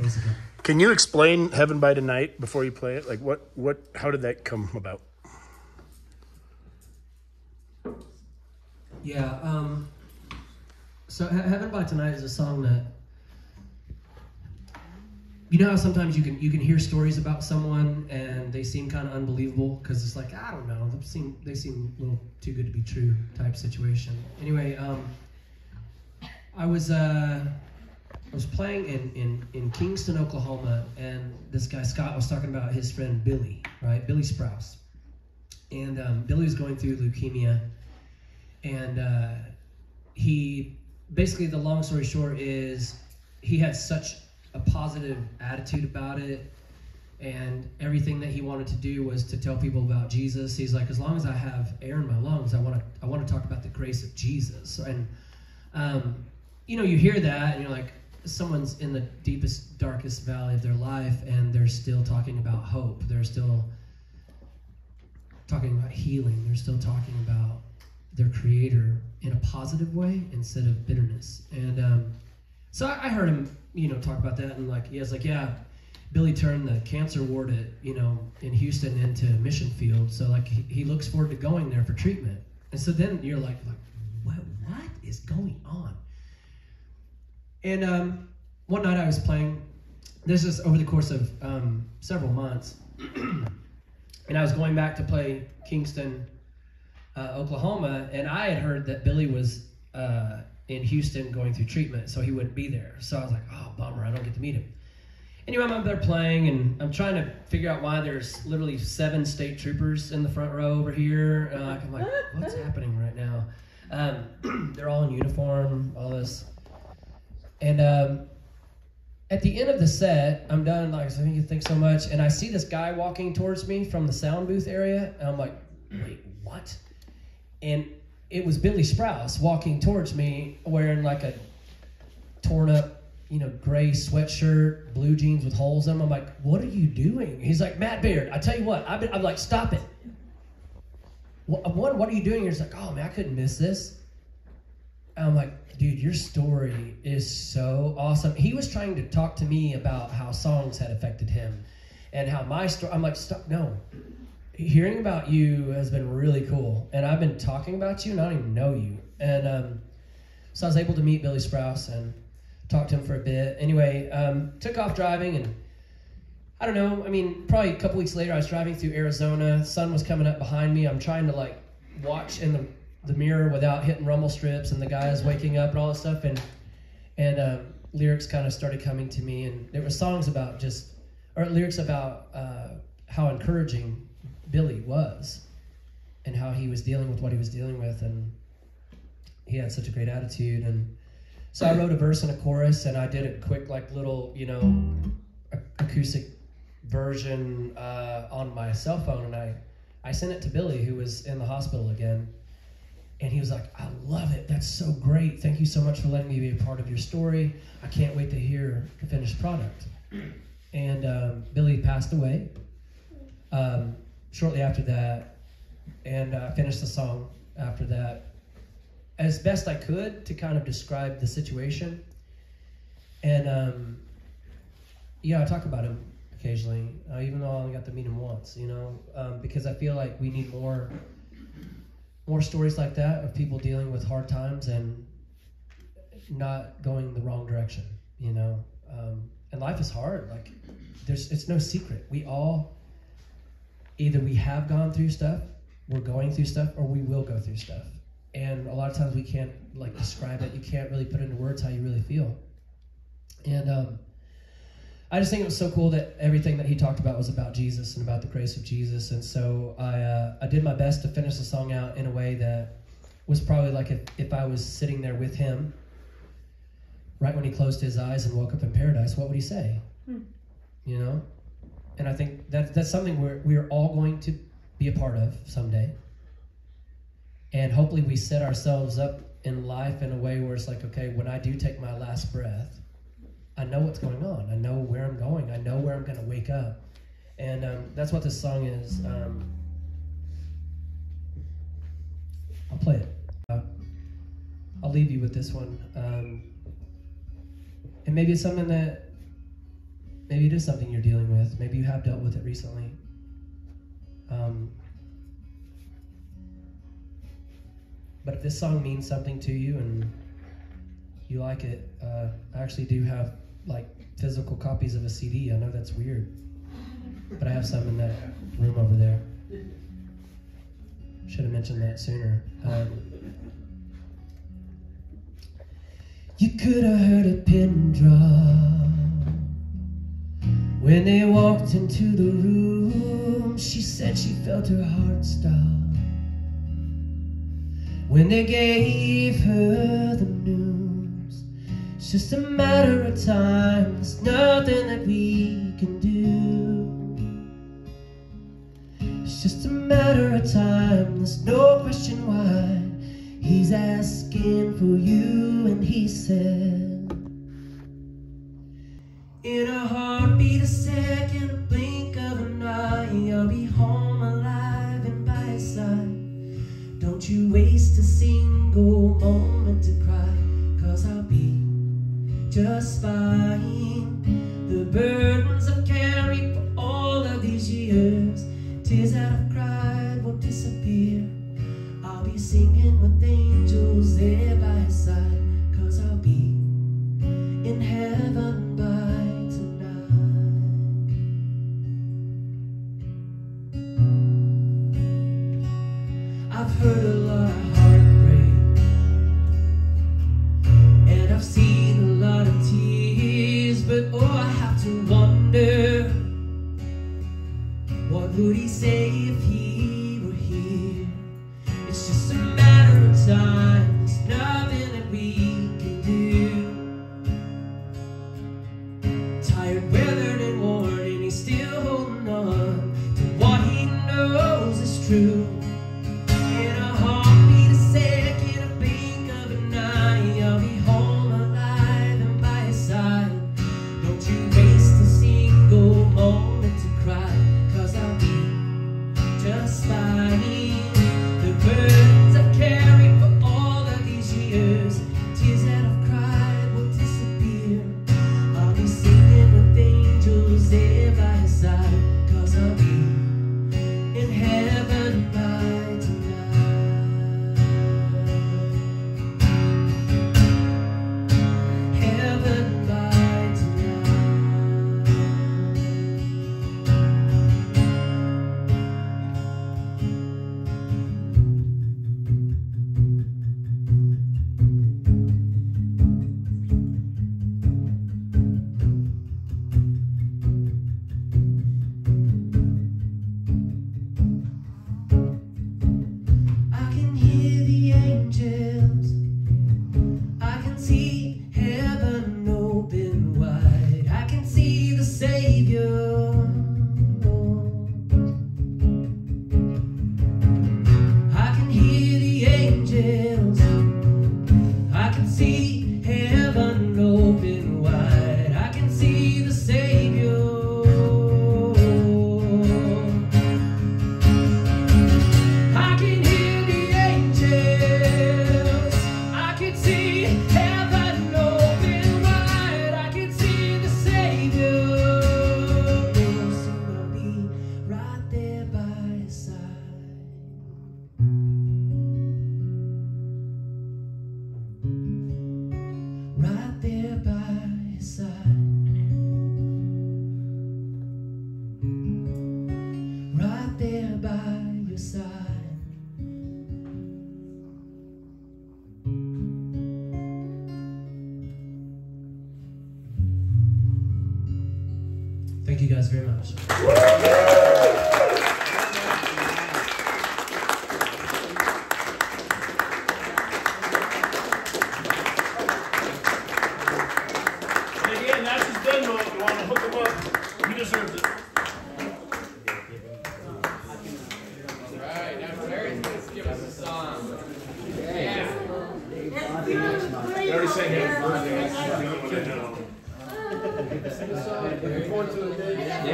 basically. Can you explain Heaven by Tonight before you play it? Like how did that come about? Yeah, so Heaven by Tonight is a song that, you know how sometimes you can hear stories about someone and they seem kind of unbelievable because it's like, I don't know, they seem a little too good to be true type situation. Anyway, I was playing in Kingston, Oklahoma, and this guy Scott was talking about his friend Billy, right? Billy Sprouse. And Billy was going through leukemia, and he basically, the long story short is he had such a positive attitude about it, and everything that he wanted to do was to tell people about Jesus. He's like, as long as I have air in my lungs, I want to talk about the grace of Jesus. And you hear that and you're like, someone's in the deepest, darkest valley of their life and they're still talking about hope. They're still talking about healing. They're still talking about their Creator in a positive way instead of bitterness. And so I heard him, talk about that, and he was like, yeah, Billy turned the cancer ward at, in Houston into mission field. So he looks forward to going there for treatment. And so then you're like, what is going on? And one night I was playing, this is over the course of several months, and I was going back to play Kingston, Oklahoma, and I had heard that Billy was in Houston going through treatment, so he wouldn't be there. So I was like, oh, bummer, I don't get to meet him. Anyway, I'm up there playing, and I'm trying to figure out why there's literally 7 state troopers in the front row over here. I'm like, what's happening right now? They're all in uniform, all this. And at the end of the set, I'm done, so you think so much, and I see this guy walking towards me from the sound booth area, and I'm like, wait, what? And it was Billy Sprouse walking towards me wearing a torn up, gray sweatshirt, blue jeans with holes in them. I'm like, what are you doing? He's like, Matt Baird, I tell you what, I'm like, stop it. What are you doing? He's like, oh man, I couldn't miss this. And I'm like, dude, your story is so awesome. He was trying to talk to me about how songs had affected him and how my story, I'm like, stop, no. Hearing about you has been really cool. And I've been talking about you and I don't even know you. And so I was able to meet Billy Sprouse and talk to him for a bit. Anyway, took off driving, and I don't know, probably a couple weeks later I was driving through Arizona. The sun was coming up behind me. I'm trying to watch in the mirror without hitting rumble strips, and the guy is waking up and all this stuff, and lyrics kind of started coming to me, and there were songs about lyrics about how encouraging Billy was and how he was dealing with what he was dealing with, and he had such a great attitude. And so I wrote a verse and a chorus, and I did a quick little acoustic version on my cell phone, and I sent it to Billy, who was in the hospital again. And he was like, I love it. That's so great. Thank you so much for letting me be a part of your story. I can't wait to hear the finished product. And Billy passed away shortly after that, and I finished the song after that as best I could to kind of describe the situation. And I talk about him occasionally, even though I only got to meet him once, because I feel like we need more stories like that of people dealing with hard times and not going the wrong direction, and life is hard. It's no secret. We all, either we have gone through stuff, we're going through stuff, or we will go through stuff. And a lot of times we can't describe it. You can't really put into words how you really feel. And I just think it was so cool that everything that he talked about was about Jesus and about the grace of Jesus. And so I did my best to finish the song out in a way that was probably if I was sitting there with him right when he closed his eyes and woke up in paradise, what would he say? And I think that's something we're all going to be a part of someday. And hopefully we set ourselves up in life in a way where it's okay, when I do take my last breath, I know what's going on. I know where I'm going. I know where I'm going to wake up. And that's what this song is. I'll play it. I'll leave you with this one. And maybe it's something that Maybe it is something you're dealing with. Maybe you have dealt with it recently. But if this song means something to you and you like it, I actually do have like physical copies of a CD. I know that's weird, but I have some in that room over there. Should have mentioned that sooner. You could have heard a pin drop when they walked into the room. She said she felt her heart stop when they gave her the news. It's just a matter of time. There's nothing that we can do. It's just a matter of time. There's no question why he's asking for you. And he said, in a heartbeat, a second, a blink of an eye, I'll be home alive and by his side. Don't you waste a single moment to cry, 'cause I'll be just fine. The burdens I've carried for all of these years, tears that I've cried will disappear. I'll be singing with angels there by his side, 'cause I'll be in heaven by tonight. I've heard a lot of heartbreak, and I've seen a lot of tears, but oh, I have to wonder, what would he say if he were here? It's just a matter of time. There's nothing that we can do. Tired, weathered, and worn, and he's still holding on to what he knows is true. In a heartbeat, a second, a blink of an eye, I'll be home alive and by his side. Don't you waste a single moment to cry, 'cause I'll be just fine. The burdens I've carried for all of these years, tears that I've cried will disappear. I'll be singing with angels there by his side, 'cause I'll be in heaven by tonight. Heaven by tonight. I can hear the angels, I can see heaven open wide, I can see the Savior. I can hear the angels, I can see heaven open wide, I can see the Savior. I can hear the angels, I can see heaven open wide, I can see the Savior. Soon I'll be right there by his side. Right there by his side. Right there by your side. Thank you guys very much. And again, that's his demo. If you want to hook him up, he deserves it. Alright, now Barry's going to give us a song. Yeah. They already sang happy birthday. That's the only one I know. Sing a song. Looking forward to it, baby. Yeah.